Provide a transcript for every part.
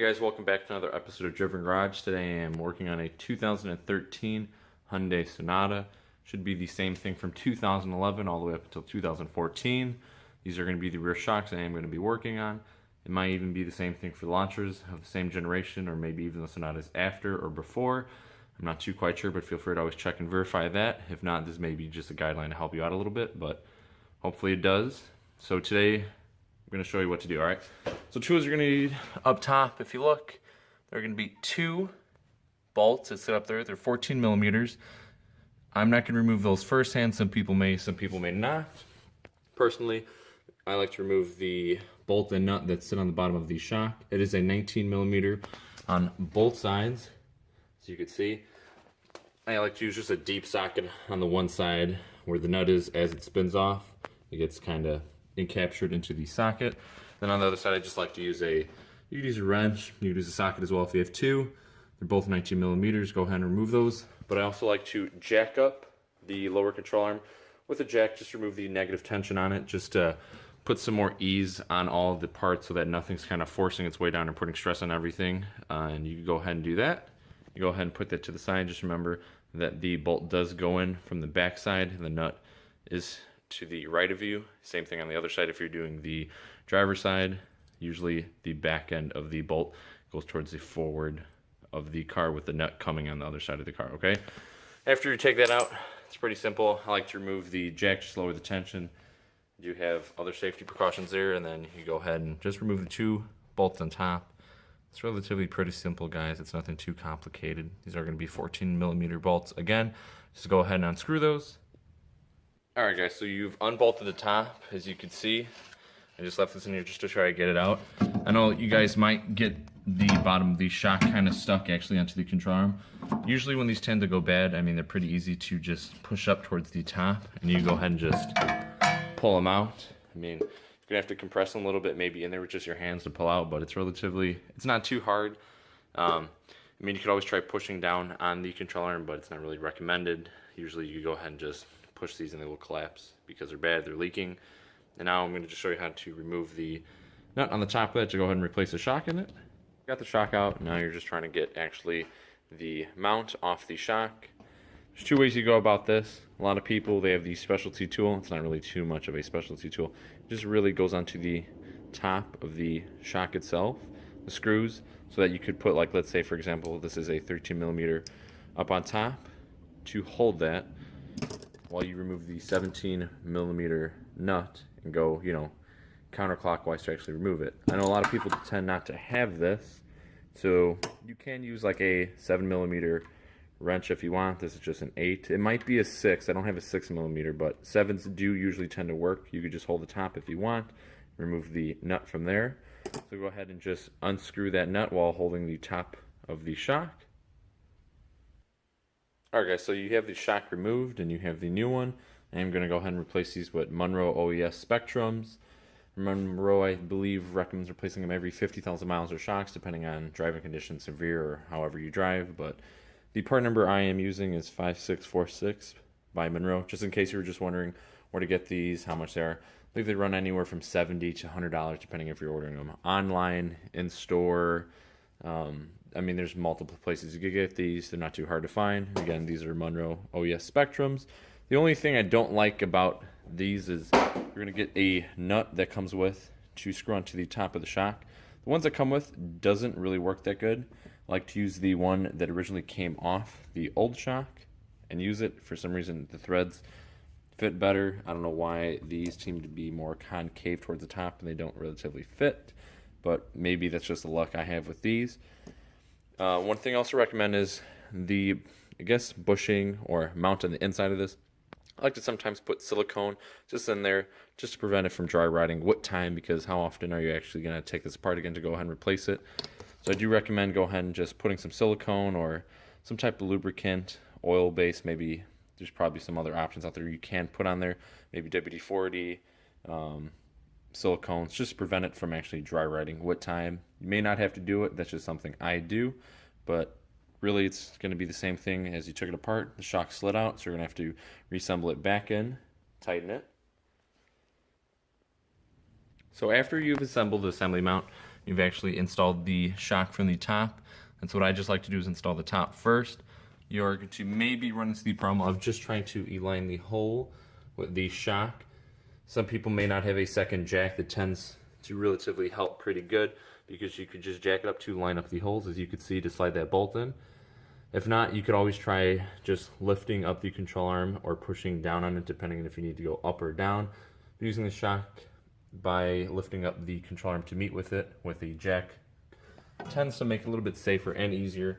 guys, welcome back to another episode of Driven Garage. Today I am working on a 2013 Hyundai Sonata. Should be the same thing from 2011 all the way up until 2014. These are going to be the rear shocks I am going to be working on. It might even be the same thing for the Elantras of the same generation, or maybe even the Sonatas after or before. I'm not too quite sure, but feel free to always check and verify that. If not, this may be just a guideline to help you out a little bit, but hopefully it does. So today I'm going to show you what to do, alright? So tools you're going to need up top, if you look, there are going to be two bolts that sit up there. They're 14 millimeters. I'm not going to remove those firsthand. Some people may not. Personally, I like to remove the bolt and nut that sit on the bottom of the shock. It is a 19 millimeter on both sides, as you can see. I like to use just a deep socket on the one side where the nut is as it spins off. It gets kind of encaptured into the socket. Then on the other side, I just like to use you could use a wrench, you could use a socket as well if you have two. They're both 19 millimeters, go ahead and remove those. But I also like to jack up the lower control arm with a jack, just remove the negative tension on it, just to put some more ease on all of the parts so that nothing's kind of forcing its way down and putting stress on everything. And you can go ahead and do that. You go ahead and put that to the side. Just remember that the bolt does go in from the back side and the nut is to the right of you. Same thing on the other side if you're doing the driver's side. Usually the back end of the bolt goes towards the forward of the car with the nut coming on the other side of the car, okay? After you take that out, it's pretty simple. I like to remove the jack, just lower the tension. You have other safety precautions there, and then you go ahead and just remove the two bolts on top. It's relatively pretty simple, guys. It's nothing too complicated. These are going to be 14 millimeter bolts. Again, just go ahead and unscrew those. Alright guys, so you've unbolted the top, as you can see. I just left this in here just to try to get it out. I know you guys might get the bottom of the shock kind of stuck actually onto the control arm. Usually when these tend to go bad, I mean, they're pretty easy to just push up towards the top, and you go ahead and just pull them out. I mean, you're gonna have to compress them a little bit, maybe in there with just your hands to pull out, but it's not too hard. I mean, you could always try pushing down on the control arm, but it's not really recommended. Usually you go ahead and just push these and they will collapse because they're bad, they're leaking. And now I'm going to just show you how to remove the nut on the top of that to go ahead and replace the shock in it. Got the shock out, now you're just trying to get actually the mount off the shock. There's two ways you go about this. A lot of people, they have the specialty tool. It's not really too much of a specialty tool. It just really goes onto the top of the shock itself, the screws, so that you could put, like, let's say for example, this is a 13 millimeter up on top to hold that while you remove the 17 millimeter nut and go, you know, counterclockwise to actually remove it. I know a lot of people tend not to have this, so you can use like a 7 millimeter wrench if you want. This is just an 8. It might be a 6. I don't have a 6 millimeter, but 7s do usually tend to work. You could just hold the top if you want, remove the nut from there. So go ahead and just unscrew that nut while holding the top of the shock. Alright guys, so you have the shock removed and you have the new one. I'm going to go ahead and replace these with Monroe OES Spectrums. Monroe, I believe, recommends replacing them every 50,000 miles or shocks, depending on driving conditions, severe or however you drive. But the part number I am using is 5646 by Monroe, just in case you were just wondering where to get these, how much they are. I believe they run anywhere from $70 to $100, depending if you're ordering them online, in store. I mean, there's multiple places you could get these. They're not too hard to find. Again, these are Monroe OES Spectrums. The only thing I don't like about these is you're going to get a nut that comes with to screw onto the top of the shock. The ones that come with doesn't really work that good. I like to use the one that originally came off the old shock and use it. For some reason, the threads fit better. I don't know why these seem to be more concave towards the top and they don't relatively fit, but maybe that's just the luck I have with these. One thing I also recommend is the, I guess, bushing or mount on the inside of this. I like to sometimes put silicone just in there just to prevent it from dry rotting with time, because how often are you actually going to take this apart again to go ahead and replace it? So I do recommend go ahead and just putting some silicone or some type of lubricant, oil based, maybe there's some other options out there you can put on there, maybe WD-40, silicones, just to prevent it from actually dry rotting with time. You may not have to do it, that's just something I do, but really it's going to be the same thing as you took it apart. The shock slid out, so you're going to have to reassemble it back in, tighten it. So after you've assembled the assembly mount, you've actually installed the shock from the top. That's what I just like to do, is install the top first. You're going to maybe run into the problem of just trying to align the hole with the shock. Some people may not have a second jack that tends to relatively help pretty good, because you could just jack it up to line up the holes, as you could see, to slide that bolt in. If not, you could always try just lifting up the control arm or pushing down on it, depending on if you need to go up or down. Using the shock by lifting up the control arm to meet with it with a jack tends to make it a little bit safer and easier,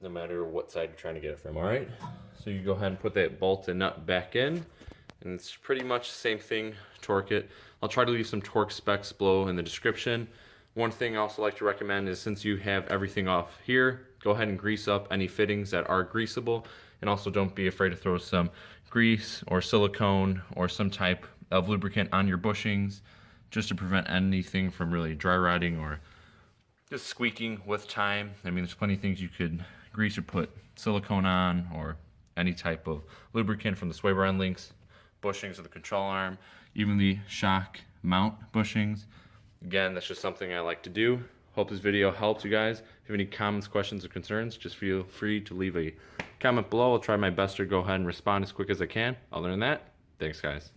no matter what side you're trying to get it from. All right, so you go ahead and put that bolt and nut back in, and it's pretty much the same thing. Torque it. I'll try to leave some torque specs below in the description. One thing I also like to recommend is, since you have everything off here, go ahead and grease up any fittings that are greasable, and also don't be afraid to throw some grease or silicone or some type of lubricant on your bushings, just to prevent anything from really dry rotting or just squeaking with time. I mean, there's plenty of things you could grease or put silicone on, or any type of lubricant from the sway bar end links, bushings of the control arm, even the shock mount bushings. Again, that's just something I like to do. Hope this video helps you guys. If you have any comments, questions, or concerns, just feel free to leave a comment below. I'll try my best to go ahead and respond as quick as I can. Other than that, thanks guys.